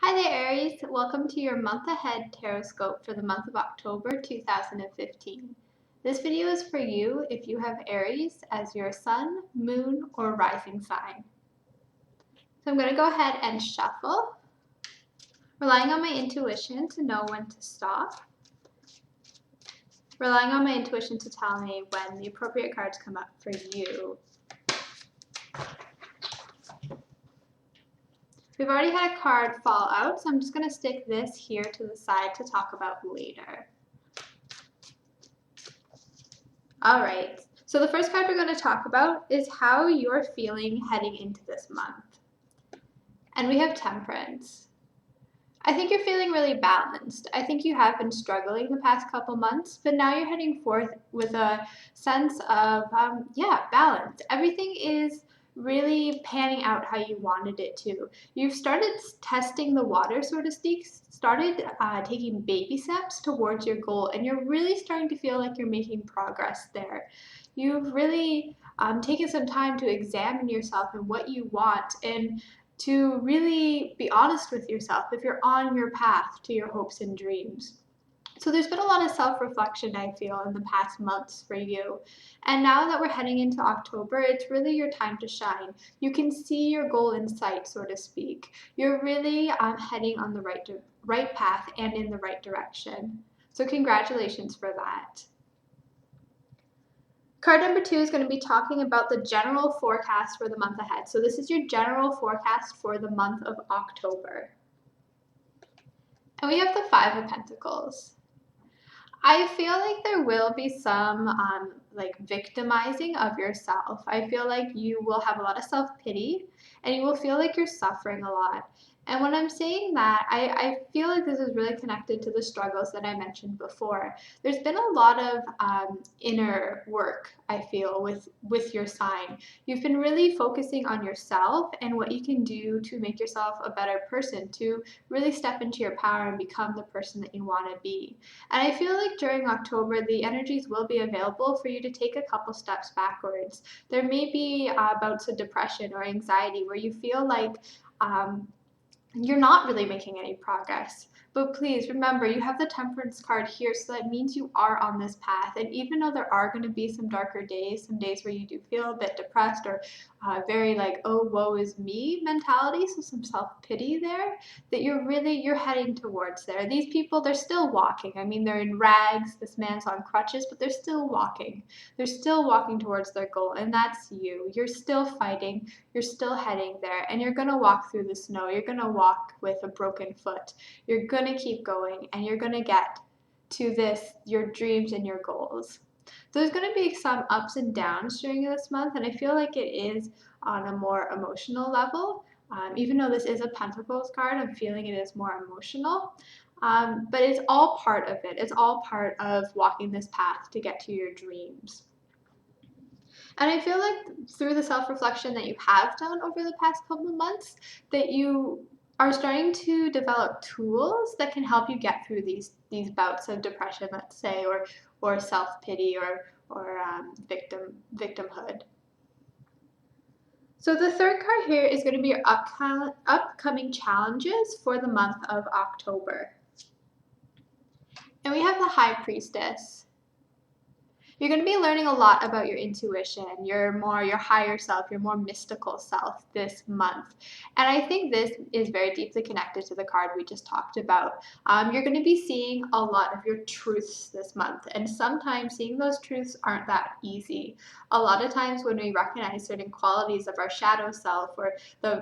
Hi there, Aries. Welcome to your month ahead Tarotscope for the month of October 2015. This video is for you if you have Aries as your sun, moon, or rising sign. So I'm going to go ahead and shuffle, relying on my intuition to know when to stop, relying on my intuition to tell me when the appropriate cards come up for you. We've already had a card fall out, so I'm just going to stick this here to the side to talk about later. All right, so the first card we're going to talk about is how you're feeling heading into this month. And we have Temperance. I think you're feeling really balanced. I think you have been struggling the past couple months, but now you're heading forth with a sense of, balance. Everything is really panning out how you wanted it to. You've started testing the water, so to speak, started taking baby steps towards your goal, and you're really starting to feel like you're making progress there. You've really taken some time to examine yourself and what you want, and to really be honest with yourself if you're on your path to your hopes and dreams. So there's been a lot of self-reflection, I feel, in the past months for you. And now that we're heading into October, it's really your time to shine. You can see your goal in sight, so to speak. You're really heading on the right path and in the right direction. So congratulations for that. Card number 2 is going to be talking about the general forecast for the month ahead. So this is your general forecast for the month of October. And we have the 5 of Pentacles. I feel like there will be some victimizing of yourself. I feel like you will have a lot of self-pity and you will feel like you're suffering a lot. And when I'm saying that, I feel like this is really connected to the struggles that I mentioned before. There's been a lot of inner work, I feel, with your sign. You've been really focusing on yourself and what you can do to make yourself a better person, to really step into your power and become the person that you want to be. And I feel like during October, the energies will be available for you to take a couple steps backwards. There may be bouts of depression or anxiety where you feel like you're not really making any progress. But please remember, you have the Temperance card here, so that means you are on this path. And even though there are going to be some darker days, some days where you do feel a bit depressed or very like, oh, woe is me mentality, so some self-pity there, that you're heading towards there. These people, they're still walking. I mean, they're in rags, this man's on crutches, but they're still walking. They're still walking towards their goal, and that's you. You're still fighting, you're still heading there, and you're going to walk through the snow. You're going to walk with a broken foot. You're going to keep going, and you're going to get to your dreams and your goals. There's going to be some ups and downs during this month, and I feel like it is on a more emotional level. Even though this is a Pentacles card, I'm feeling it is more emotional. But it's all part of it. It's all part of walking this path to get to your dreams. And I feel like through the self-reflection that you have done over the past couple of months, that you are starting to develop tools that can help you get through these bouts of depression, let's say, or self-pity or victimhood. So the third card here is going to be your upcoming challenges for the month of October. And we have the High Priestess. You're going to be learning a lot about your intuition, your higher self, your more mystical self this month. And I think this is very deeply connected to the card we just talked about. You're going to be seeing a lot of your truths this month. And sometimes seeing those truths aren't that easy. A lot of times when we recognize certain qualities of our shadow self, or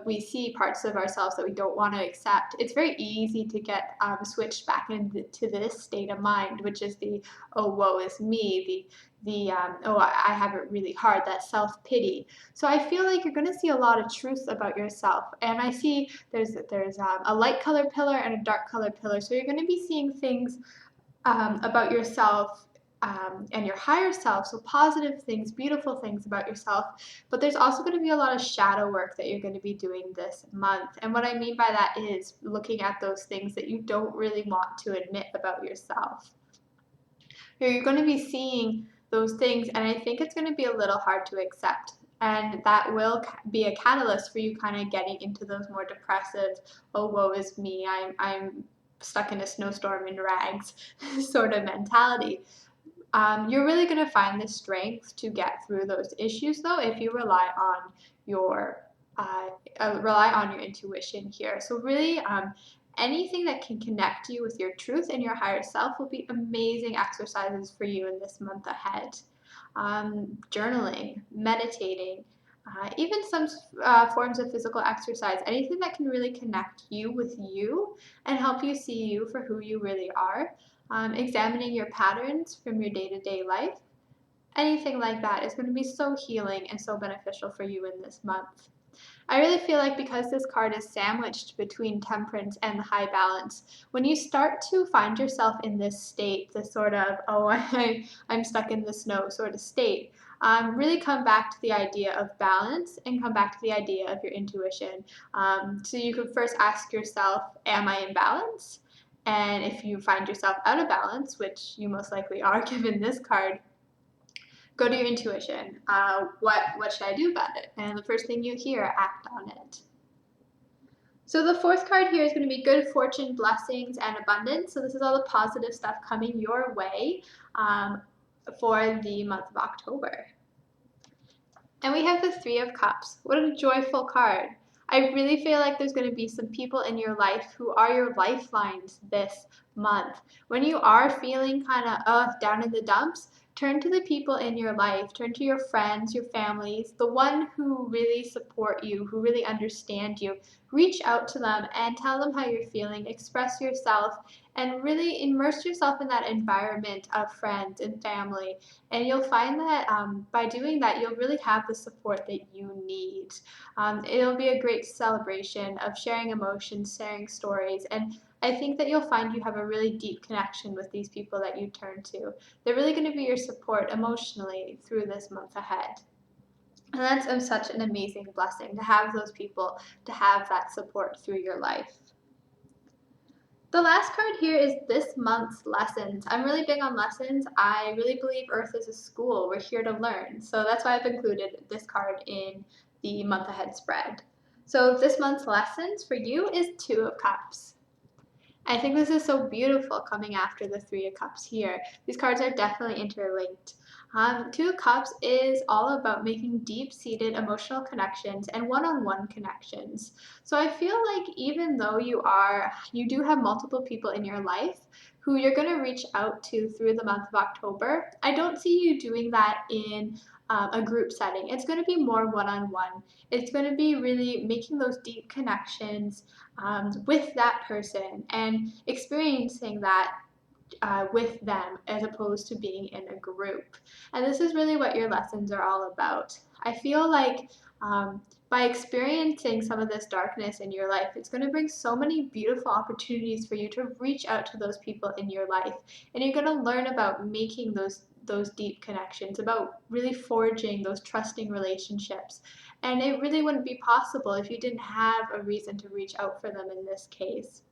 we see parts of ourselves that we don't want to accept, it's very easy to get switched back into this state of mind, which is the, oh, woe is me, oh, I have it really hard, that self-pity. So I feel like you're going to see a lot of truth about yourself. And I see there's a light color pillar and a dark color pillar. So you're going to be seeing things about yourself and your higher self, so positive things, beautiful things about yourself. But there's also going to be a lot of shadow work that you're going to be doing this month. And what I mean by that is looking at those things that you don't really want to admit about yourself. You're going to be seeing those things, and I think it's going to be a little hard to accept And that will be a catalyst for you kind of getting into those more depressive, oh, woe is me, I'm stuck in a snowstorm in rags sort of mentality. You're really going to find the strength to get through those issues, though, if you uh, rely on your intuition here. So really, anything that can connect you with your truth and your higher self will be amazing exercises for you in this month ahead. Journaling, meditating, even some forms of physical exercise, anything that can really connect you with you and help you see you for who you really are. Examining your patterns from your day-to-day life, anything like that is going to be so healing and so beneficial for you in this month. I really feel like because this card is sandwiched between temperance and the high balance, when you start to find yourself in this state, this sort of, oh, I'm stuck in the snow sort of state, really come back to the idea of balance and come back to the idea of your intuition. So you can first ask yourself, am I in balance? And if you find yourself out of balance, which you most likely are given this card, go to your intuition. What should I do about it? And the first thing you hear, act on it. So the fourth card here is going to be good fortune, blessings, and abundance. So this is all the positive stuff coming your way for the month of October. And we have the Three of Cups. What a joyful card. I really feel like there's going to be some people in your life who are your lifelines this month. When you are feeling kind of down in the dumps, turn to the people in your life, turn to your friends, your families, the one who really support you, who really understand you. Reach out to them and tell them how you're feeling, express yourself, and really immerse yourself in that environment of friends and family. And you'll find that by doing that, you'll really have the support that you need. It'll be a great celebration of sharing emotions, sharing stories, and I think that you'll find you have a really deep connection with these people that you turn to. They're really going to be your support emotionally through this month ahead. And that's such an amazing blessing to have those people, to have that support through your life. The last card here is this month's lessons. I'm really big on lessons. I really believe Earth is a school. We're here to learn. So that's why I've included this card in the month ahead spread. So this month's lessons for you is Two of Cups. I think this is so beautiful coming after the Three of Cups here. These cards are definitely interlinked. Two of Cups is all about making deep-seated emotional connections and one-on-one connections. So I feel like even though you do have multiple people in your life who you're going to reach out to through the month of October, I don't see you doing that in a group setting. It's going to be more one-on-one. It's going to be really making those deep connections with that person and experiencing that with them as opposed to being in a group. And this is really what your lessons are all about. I feel like by experiencing some of this darkness in your life, it's going to bring so many beautiful opportunities for you to reach out to those people in your life. And you're going to learn about making those deep connections, about really forging those trusting relationships. And it really wouldn't be possible if you didn't have a reason to reach out for them in this case.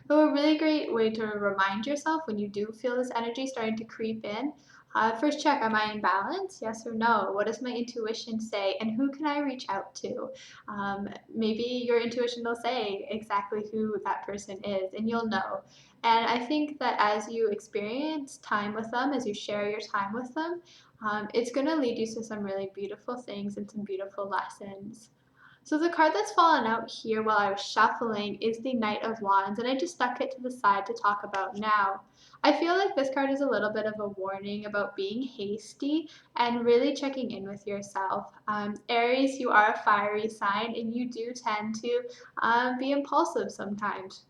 So a really great way to remind yourself when you do feel this energy starting to creep in, first check, am I in balance? Yes or no? What does my intuition say? And who can I reach out to? Maybe your intuition will say exactly who that person is, and you'll know. And I think that as you experience time with them, as you share your time with them, it's going to lead you to some really beautiful things and some beautiful lessons. So the card that's fallen out here while I was shuffling is the Knight of Wands, and I just stuck it to the side to talk about now. I feel like this card is a little bit of a warning about being hasty and really checking in with yourself. Aries, you are a fiery sign, and you do tend to be impulsive sometimes.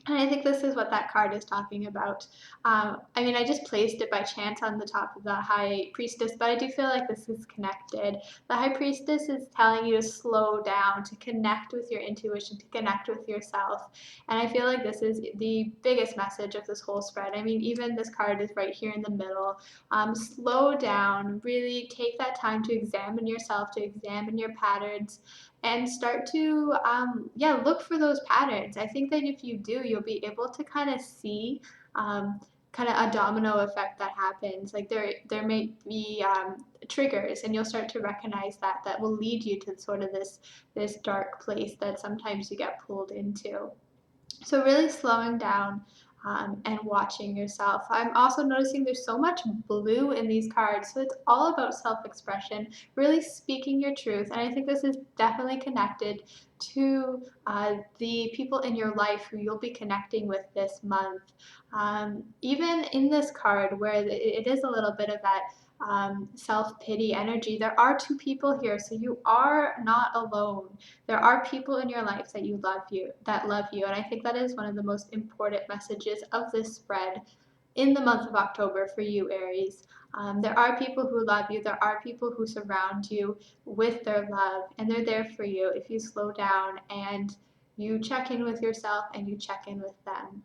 And I think this is what that card is talking about. I mean, I just placed it by chance on the top of the High Priestess, but I do feel like this is connected. The High Priestess is telling you to slow down, to connect with your intuition, to connect with yourself. And I feel like this is the biggest message of this whole spread. I mean, even this card is right here in the middle. Slow down, really take that time to examine yourself, to examine your patterns, and start to look for those patterns. I think that if you do, you'll be able to kind of see kind of a domino effect that happens. Like there may be triggers, and you'll start to recognize that will lead you to sort of this dark place that sometimes you get pulled into. So really slowing down and watching yourself. I'm also noticing there's so much blue in these cards, so it's all about self-expression, really speaking your truth. And I think this is definitely connected to the people in your life who you'll be connecting with this month. Even in this card, where it is a little bit of that self-pity energy, there are two people here, so you are not alone. There are people in your life that love you, and I think that is one of the most important messages of this spread in the month of October for you, Aries. There are people who love you. There are people who surround you with their love, and they're there for you if you slow down and you check in with yourself and you check in with them.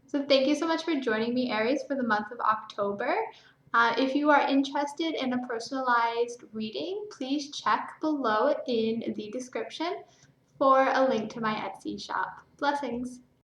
So thank you so much for joining me, Aries, for the month of October. If you are interested in a personalized reading, please check below in the description for a link to my Etsy shop. Blessings!